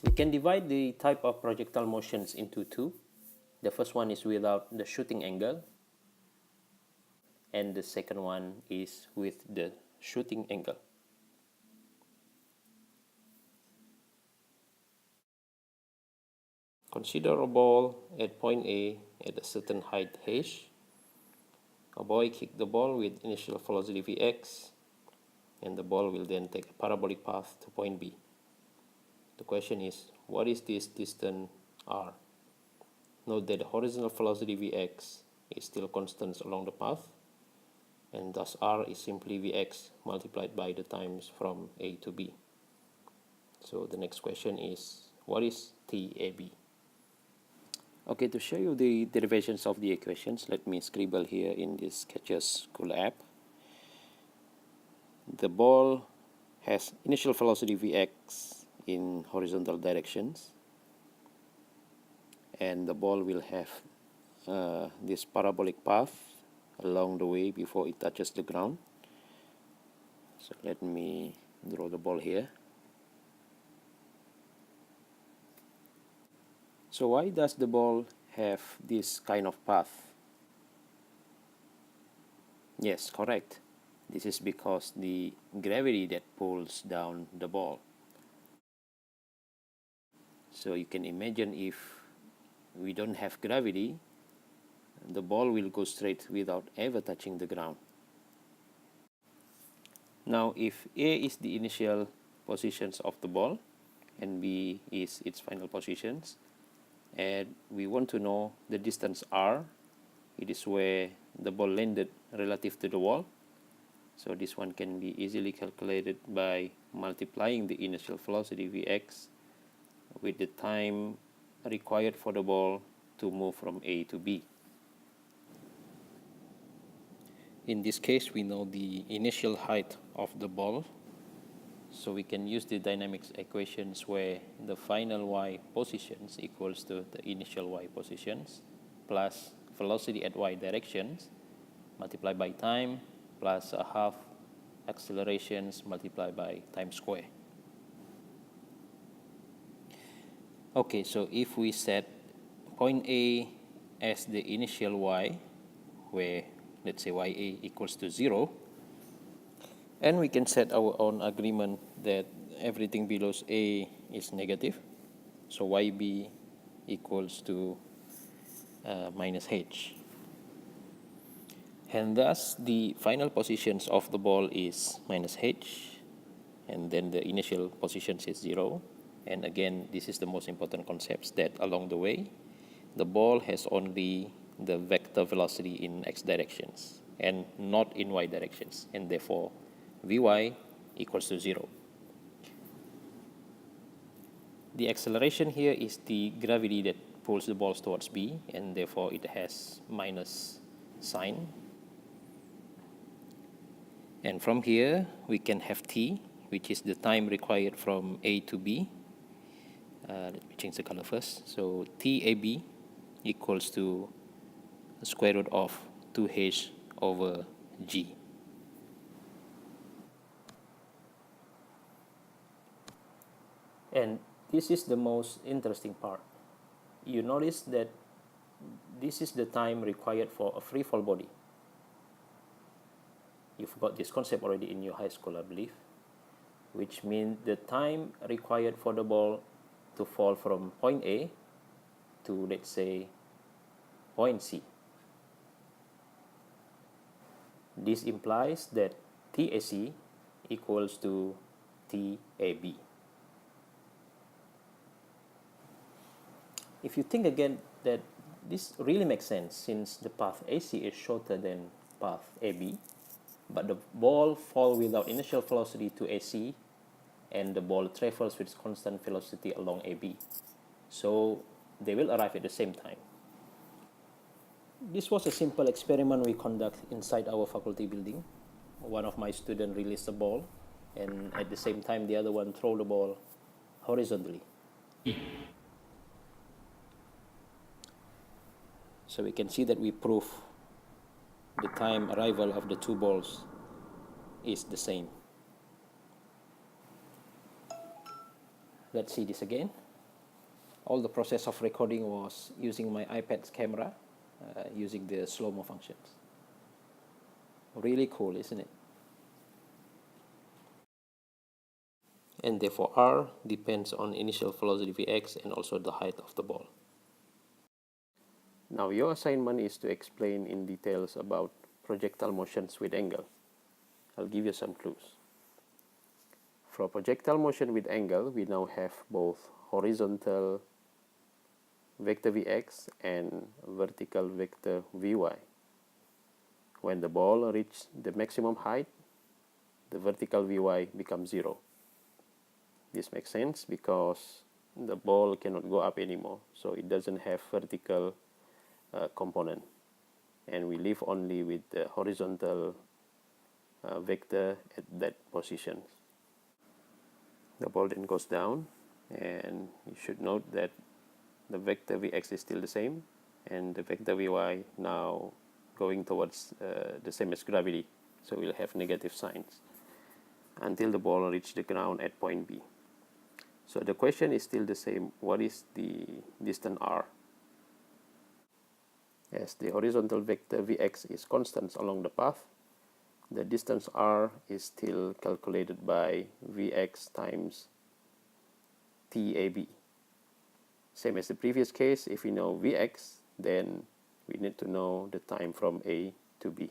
We can divide the type of projectile motions into two. The first one is without the shooting angle, and the second one is with the shooting angle. Consider a ball at point A at a certain height h. A boy kicks the ball with initial velocity Vx, and the ball will then take a parabolic path to point B. The question is, what is this distance r? Note that the horizontal velocity Vx is still constant along the path, and thus r is simply Vx multiplied by the times from A to B. So the next question is, what is TAB? Okay, to show you the derivations of the equations, let me scribble here in this Sketches School app. The ball has initial velocity Vx in horizontal directions, and the ball will have this parabolic path along the way before it touches the ground. So let me draw the ball here. So why does the ball have this kind of path? Yes, correct. This is because the gravity that pulls down the ball. So you can imagine if we don't have gravity, the ball will go straight without ever touching the ground. Now, if A is the initial positions of the ball and B is its final positions, and we want to know the distance r, it is where the ball landed relative to the wall. So this one can be easily calculated by multiplying the initial velocity Vx with the time required for the ball to move from A to B. In this case, we know the initial height of the ball, so we can use the dynamics equations where the final y positions equals to the initial y positions plus velocity at y directions multiplied by time plus a half accelerations multiplied by time square. Okay, so if we set point A as the initial y, where let's say ya equals to 0, and we can set our own agreement that everything below A is negative, so yb equals to minus h. And thus the final positions of the ball is minus h, and then the initial positions is 0. And again, this is the most important concepts, that along the way, the ball has only the vector velocity in x directions and not in y directions, and therefore Vy equals to 0. The acceleration here is the gravity that pulls the balls towards B, and therefore it has minus sign. And from here, we can have t, which is the time required from A to B. Let me change the color first. So TAB equals to the square root of 2h over g. And this is the most interesting part. You notice that this is the time required for a free fall body. You've got this concept already in your high school, I believe, which means the time required for the ball to fall from point A to, let's say, point C. This implies that TAC equals to TAB. If you think again, that this really makes sense since the path AC is shorter than path AB, but the ball falls without initial velocity to AC, and the ball travels with constant velocity along AB. So they will arrive at the same time. This was a simple experiment we conduct inside our faculty building. One of my students released the ball, and at the same time the other one threw the ball horizontally. So we can see that we prove the time arrival of the two balls is the same. Let's see this again. All the process of recording was using my iPad's camera, using the slow-mo functions. Really cool, isn't it? And therefore R depends on initial velocity Vx and also the height of the ball. Now your assignment is to explain in details about projectile motions with angle. I'll give you some clues. For projectile motion with angle, we now have both horizontal vector Vx and vertical vector Vy. When the ball reaches the maximum height, the vertical Vy becomes 0. This makes sense because the ball cannot go up anymore, so it doesn't have vertical component, and we live only with the horizontal vector at that position. The ball then goes down, and you should note that the vector Vx is still the same, and the vector Vy now going towards the same as gravity, so we'll have negative signs until the ball reaches the ground at point B. So the question is still the same: what is the distance r? As the horizontal vector Vx is constant along the path, the distance r is still calculated by Vx times TAB. Same as the previous case, if we know Vx, then we need to know the time from A to B.